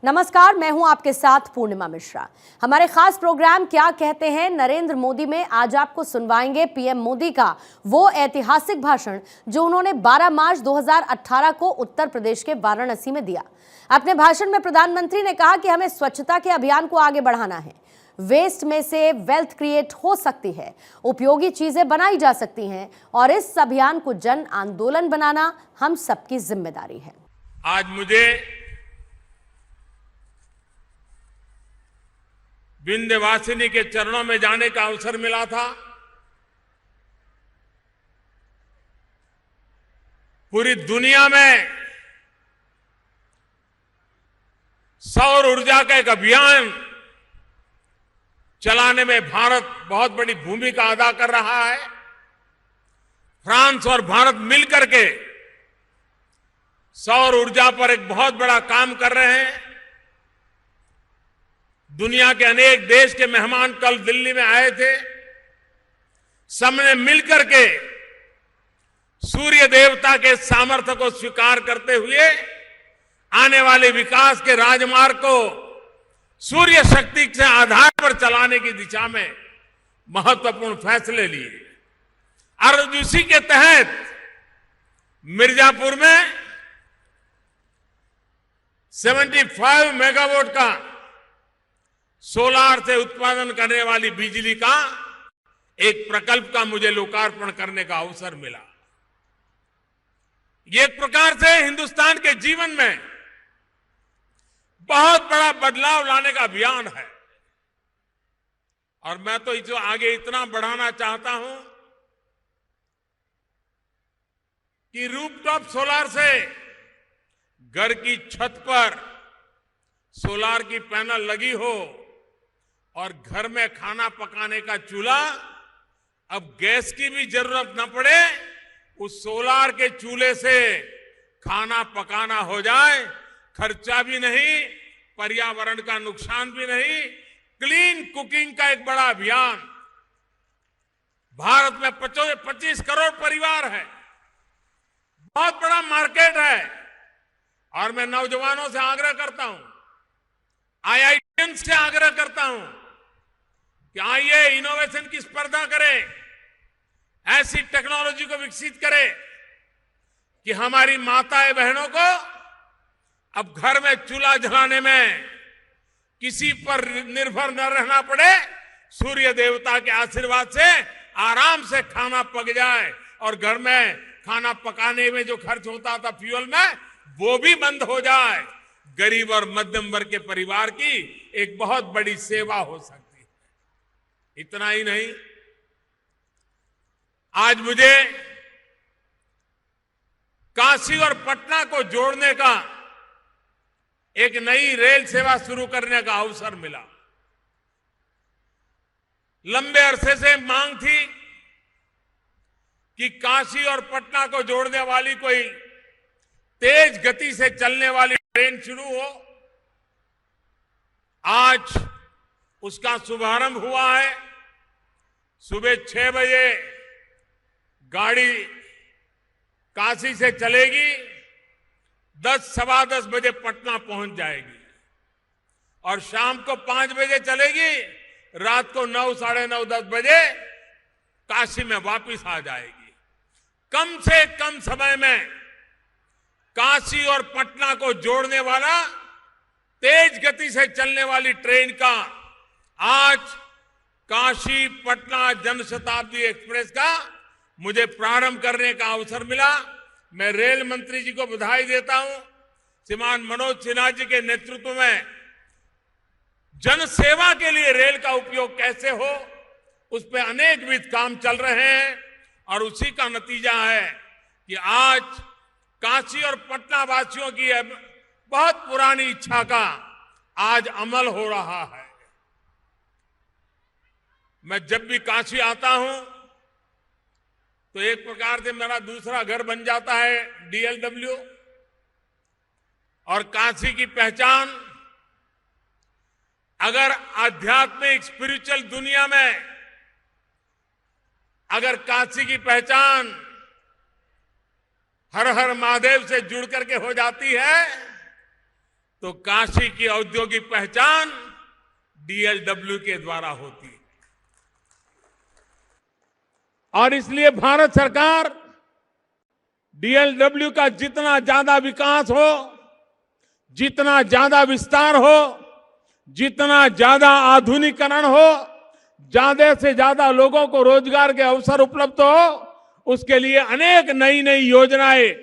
नमस्कार, मैं हूं आपके साथ पूर्णिमा मिश्रा। हमारे खास प्रोग्राम क्या कहते हैं नरेंद्र मोदी में आज आपको सुनवाएंगे पीएम मोदी का वो ऐतिहासिक भाषण जो उन्होंने 12 मार्च 2018 को उत्तर प्रदेश के वाराणसी में दिया। अपने भाषण में प्रधानमंत्री ने कहा कि हमें स्वच्छता के अभियान को आगे बढ़ाना है। वेस्ट में से वेल्थ क्रिएट हो सकती है, उपयोगी चीजें बनाई जा सकती हैं और इस अभियान को जन आंदोलन बनाना हम सबकी जिम्मेदारी है। आज मुझे विंध्यवासिनी के चरणों में जाने का अवसर मिला था। पूरी दुनिया में सौर ऊर्जा का एक अभियान चलाने में भारत बहुत बड़ी भूमिका अदा कर रहा है। फ्रांस और भारत मिलकर के सौर ऊर्जा पर एक बहुत बड़ा काम कर रहे हैं। दुनिया के अनेक देश के मेहमान कल दिल्ली में आए थे। सबने मिलकर के सूर्य देवता के सामर्थ्य को स्वीकार करते हुए आने वाले विकास के राजमार्ग को सूर्य शक्ति के आधार पर चलाने की दिशा में महत्वपूर्ण फैसले लिए। और उसी के तहत मिर्जापुर में 75 मेगावाट का सोलार से उत्पादन करने वाली बिजली का एक प्रकल्प का मुझे लोकार्पण करने का अवसर मिला। ये एक प्रकार से हिंदुस्तान के जीवन में बहुत बड़ा बदलाव लाने का अभियान है। और मैं तो इसे आगे इतना बढ़ाना चाहता हूं कि रूफटॉप सोलार से घर की छत पर सोलार की पैनल लगी हो और घर में खाना पकाने का चूल्हा अब गैस की भी जरूरत न पड़े, उस सोलार के चूल्हे से खाना पकाना हो जाए। खर्चा भी नहीं, पर्यावरण का नुकसान भी नहीं। क्लीन कुकिंग का एक बड़ा अभियान। भारत में 25 करोड़ परिवार है, बहुत बड़ा मार्केट है। और मैं नौजवानों से आग्रह करता हूं, आईआईटियन से आग्रह करता हूं कि आइए इनोवेशन की स्पर्धा करें, ऐसी टेक्नोलॉजी को विकसित करें कि हमारी माताएं बहनों को अब घर में चूल्हा जलाने में किसी पर निर्भर न रहना पड़े। सूर्य देवता के आशीर्वाद से आराम से खाना पक जाए और घर में खाना पकाने में जो खर्च होता था फ्यूल में, वो भी बंद हो जाए। गरीब और मध्यम वर्ग के परिवार की एक बहुत बड़ी सेवा हो सकती है। इतना ही नहीं, आज मुझे काशी और पटना को जोड़ने का एक नई रेल सेवा शुरू करने का अवसर मिला। लंबे अरसे से मांग थी कि काशी और पटना को जोड़ने वाली कोई तेज गति से चलने वाली ट्रेन शुरू हो। आज उसका शुभारंभ हुआ है। सुबह 6 बजे गाड़ी काशी से चलेगी, 10 सवा 10 बजे पटना पहुंच जाएगी और शाम को 5 बजे चलेगी, रात को 9, साढ़े 9, 10 बजे काशी में वापस आ जाएगी। कम से कम समय में काशी और पटना को जोड़ने वाला तेज गति से चलने वाली ट्रेन का आज काशी पटना जनशताब्दी एक्सप्रेस का मुझे प्रारंभ करने का अवसर मिला। मैं रेल मंत्री जी को बधाई देता हूं। श्रीमान मनोज सिन्हा जी के नेतृत्व में जनसेवा के लिए रेल का उपयोग कैसे हो, उस पर अनेकविध काम चल रहे हैं और उसी का नतीजा है कि आज काशी और पटना वासियों की बहुत पुरानी इच्छा का आज अमल हो रहा है। मैं जब भी काशी आता हूं तो एक प्रकार से मेरा दूसरा घर बन जाता है डीएलडब्ल्यू। और काशी की पहचान अगर आध्यात्मिक स्पिरिचुअल दुनिया में अगर काशी की पहचान हर हर महादेव से जुड़ करके हो जाती है तो काशी की औद्योगिक पहचान डीएलडब्ल्यू के द्वारा होती है। और इसलिए भारत सरकार डीएलडब्ल्यू का जितना ज्यादा विकास हो, जितना ज्यादा विस्तार हो, जितना ज्यादा आधुनिकीकरण हो, ज्यादा से ज्यादा लोगों को रोजगार के अवसर उपलब्ध हो, उसके लिए अनेक नई नई योजनाएं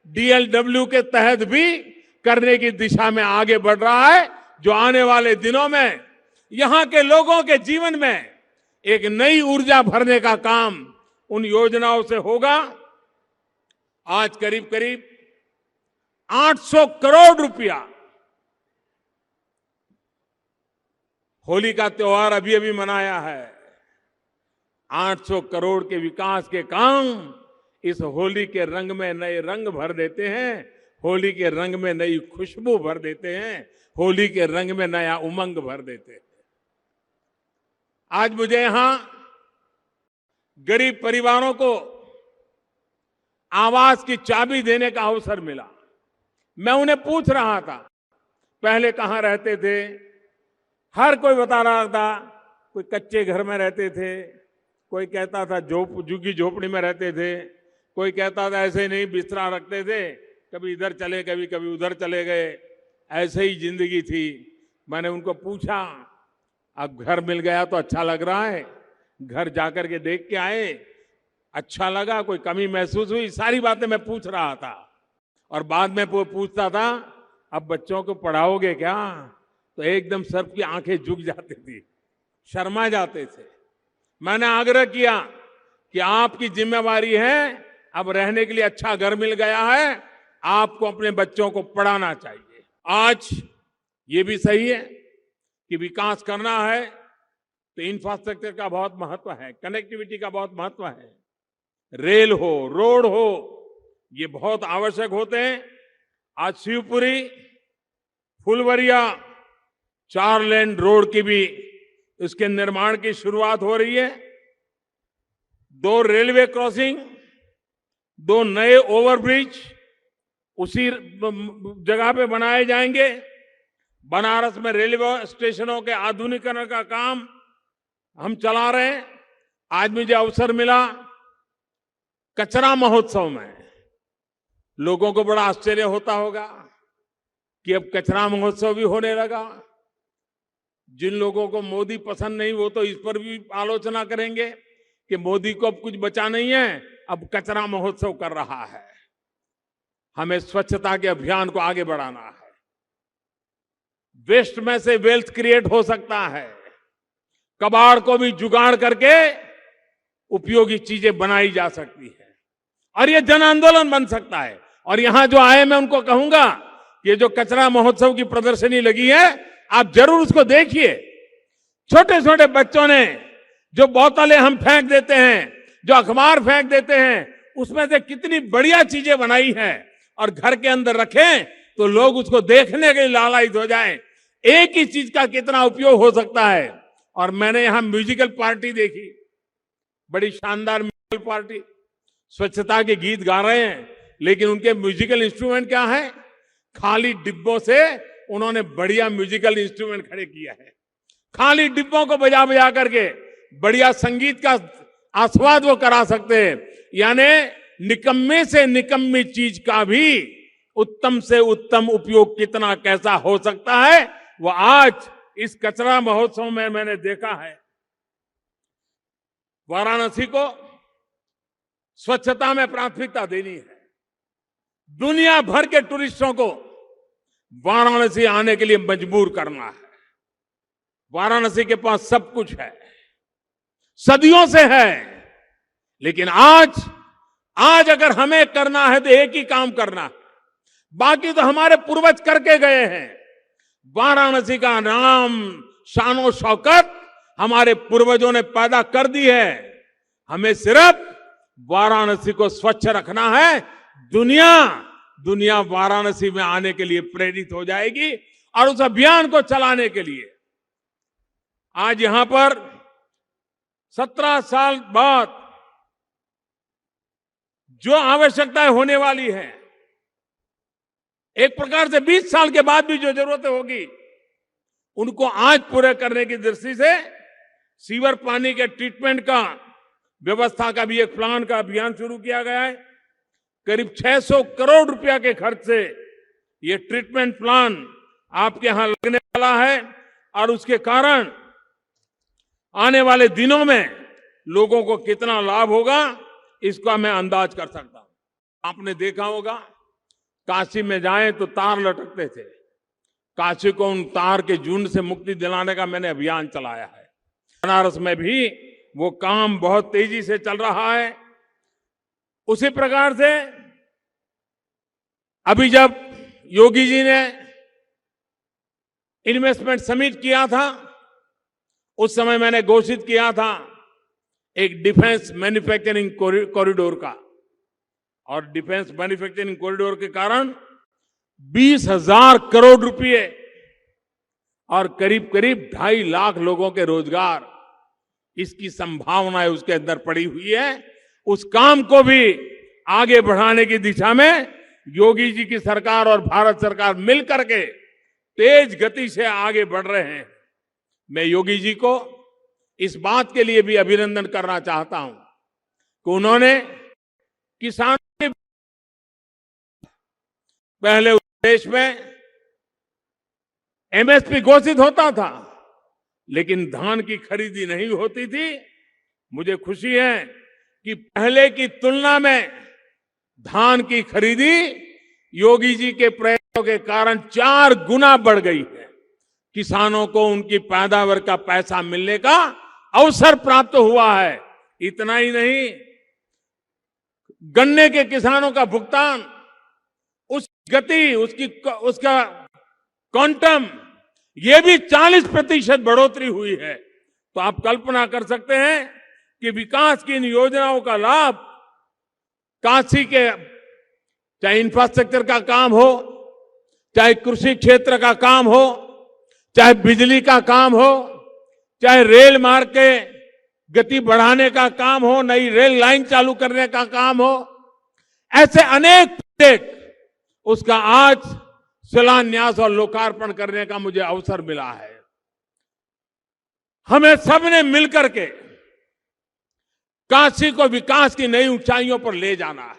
डीएलडब्ल्यू के तहत भी करने की दिशा में आगे बढ़ रहा है, जो आने वाले दिनों में यहां के लोगों के जीवन में एक नई ऊर्जा भरने का काम उन योजनाओं से होगा। आज करीब करीब 800 करोड़ रुपया होली का त्योहार अभी अभी मनाया है। 800 करोड़ के विकास के काम इस होली के रंग में नए रंग भर देते हैं, होली के रंग में नई खुशबू भर देते हैं, होली के रंग में नया उमंग भर देते हैं। आज मुझे यहां गरीब परिवारों को आवास की चाबी देने का अवसर मिला। मैं उन्हें पूछ रहा था, पहले कहां रहते थे? हर कोई बता रहा था, कोई कच्चे घर में रहते थे, कोई कहता था झुग्गी झोपड़ी में रहते थे, कोई कहता था ऐसे नहीं बिस्तरा रखते थे, कभी इधर चले कभी उधर चले गए, ऐसे ही जिंदगी थी। मैंने उनको पूछा, अब घर मिल गया तो अच्छा लग रहा है? घर जाकर के देख के आए, अच्छा लगा? कोई कमी महसूस हुई? सारी बातें मैं पूछ रहा था। और बाद में पूछता था, अब बच्चों को पढ़ाओगे क्या? तो एकदम सबकी आंखें झुक जाती थी, शर्मा जाते थे। मैंने आग्रह किया कि आपकी जिम्मेवारी है, अब रहने के लिए अच्छा घर मिल गया है, आपको अपने बच्चों को पढ़ाना चाहिए। आज ये भी सही है कि विकास करना है तो इंफ्रास्ट्रक्चर का बहुत महत्व है, कनेक्टिविटी का बहुत महत्व है। रेल हो, रोड हो, ये बहुत आवश्यक होते हैं। आज शिवपुरी फुलवरिया 4 लेन रोड की भी इसके निर्माण की शुरुआत हो रही है। 2 रेलवे क्रॉसिंग, 2 नए ओवरब्रिज उसी जगह पे बनाए जाएंगे। बनारस में रेलवे स्टेशनों के आधुनिकीकरण का काम हम चला रहे हैं। आज मुझे अवसर मिला कचरा महोत्सव में, लोगों को बड़ा आश्चर्य होता होगा कि अब कचरा महोत्सव भी होने लगा। जिन लोगों को मोदी पसंद नहीं वो तो इस पर भी आलोचना करेंगे कि मोदी को अब कुछ बचा नहीं है, अब कचरा महोत्सव कर रहा है। हमें स्वच्छता के अभियान को आगे बढ़ाना है। वेस्ट में से वेल्थ क्रिएट हो सकता है। कबाड़ को भी जुगाड़ करके उपयोगी चीजें बनाई जा सकती है और ये जन आंदोलन बन सकता है। और यहां जो आए, मैं उनको कहूंगा, ये जो कचरा महोत्सव की प्रदर्शनी लगी है, आप जरूर उसको देखिए। छोटे छोटे बच्चों ने जो बोतलें हम फेंक देते हैं, जो अखबार फेंक देते हैं, उसमें से कितनी बढ़िया चीजें बनाई हैं और घर के अंदर रखें तो लोग उसको देखने के लिए लालायित हो जाएं। एक ही चीज का कितना उपयोग हो सकता है। और मैंने यहां म्यूजिकल पार्टी देखी, बड़ी शानदार म्यूजिकल पार्टी, स्वच्छता के गीत गा रहे हैं, लेकिन उनके म्यूजिकल इंस्ट्रूमेंट क्या है? खाली डिब्बों से उन्होंने बढ़िया म्यूजिकल इंस्ट्रूमेंट खड़े किया है। खाली डिब्बों को बजा बजा करके बढ़िया संगीत का आस्वाद वो करा सकते हैं। यानी निकम्मे से निकम्मी चीज का भी उत्तम से उत्तम उपयोग कितना कैसा हो सकता है, वो आज इस कचरा महोत्सव में मैंने देखा है। वाराणसी को स्वच्छता में प्राथमिकता देनी है। दुनिया भर के टूरिस्टों को वाराणसी आने के लिए मजबूर करना है। वाराणसी के पास सब कुछ है, सदियों से है, लेकिन आज अगर हमें करना है तो एक ही काम करना है, बाकी तो हमारे पूर्वज करके गए हैं। वाराणसी का नाम, शानो शौकत हमारे पूर्वजों ने पैदा कर दी है। हमें सिर्फ वाराणसी को स्वच्छ रखना है। दुनिया वाराणसी में आने के लिए प्रेरित हो जाएगी और उस अभियान को चलाने के लिए आज यहां पर 17 साल बाद जो आवश्यकताएं होने वाली है, एक प्रकार से 20 साल के बाद भी जो जरूरतें होगी उनको आज पूरे करने की दृष्टि से सीवर पानी के ट्रीटमेंट का व्यवस्था का भी एक प्लान का अभियान शुरू किया गया है। करीब 600 करोड़ रुपया के खर्च से ये ट्रीटमेंट प्लान आपके यहां लगने वाला है और उसके कारण आने वाले दिनों में लोगों को कितना लाभ होगा इसका मैं अंदाज कर सकता हूं। आपने देखा होगा काशी में जाएं तो तार लटकते थे। काशी को उन तार के झुंड से मुक्ति दिलाने का मैंने अभियान चलाया है। बनारस में भी वो काम बहुत तेजी से चल रहा है। उसी प्रकार से अभी जब योगी जी ने इन्वेस्टमेंट समिट किया था उस समय मैंने घोषित किया था एक डिफेंस मैन्युफैक्चरिंग कॉरिडोर का, और डिफेंस मैन्युफैक्चरिंग कॉरिडोर के कारण 20,000 करोड़ रुपए और करीब करीब 2.5 लाख लोगों के रोजगार इसकी संभावना है उसके अंदर पड़ी हुई है। उस काम को भी आगे बढ़ाने की दिशा में योगी जी की सरकार और भारत सरकार मिलकर के तेज गति से आगे बढ़ रहे हैं। मैं योगी जी को इस बात के लिए भी अभिनंदन करना चाहता हूं कि उन्होंने किसानों के पहले देश में एमएसपी घोषित होता था लेकिन धान की खरीदी नहीं होती थी। मुझे खुशी है कि पहले की तुलना में धान की खरीदी योगी जी के प्रयासों के कारण 4 गुना बढ़ गई है। किसानों को उनकी पैदावार का पैसा मिलने का अवसर प्राप्त हुआ है। इतना ही नहीं, गन्ने के किसानों का भुगतान, उस गति, उसका क्वांटम, ये भी 40% बढ़ोतरी हुई है। तो आप कल्पना कर सकते हैं कि विकास की इन योजनाओं का लाभ काशी के चाहे इंफ्रास्ट्रक्चर का काम हो, चाहे कृषि क्षेत्र का काम हो, चाहे बिजली का काम हो, चाहे रेल मार्ग के गति बढ़ाने का काम हो, नई रेल लाइन चालू करने का काम हो, ऐसे अनेक प्रोजेक्ट उसका आज शिलान्यास और लोकार्पण करने का मुझे अवसर मिला है। हमें सबने मिलकर के काशी को विकास की नई ऊंचाइयों पर ले जाना है।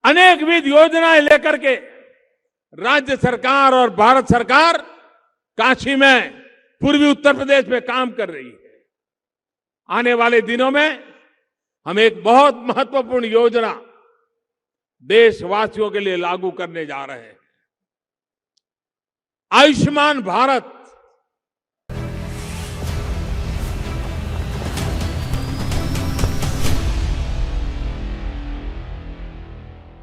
अनेकविध योजनाएं लेकर के राज्य सरकार और भारत सरकार काशी में, पूर्वी उत्तर प्रदेश में काम कर रही है। आने वाले दिनों में हम एक बहुत महत्वपूर्ण योजना देशवासियों के लिए लागू करने जा रहे हैं। आयुष्मान भारत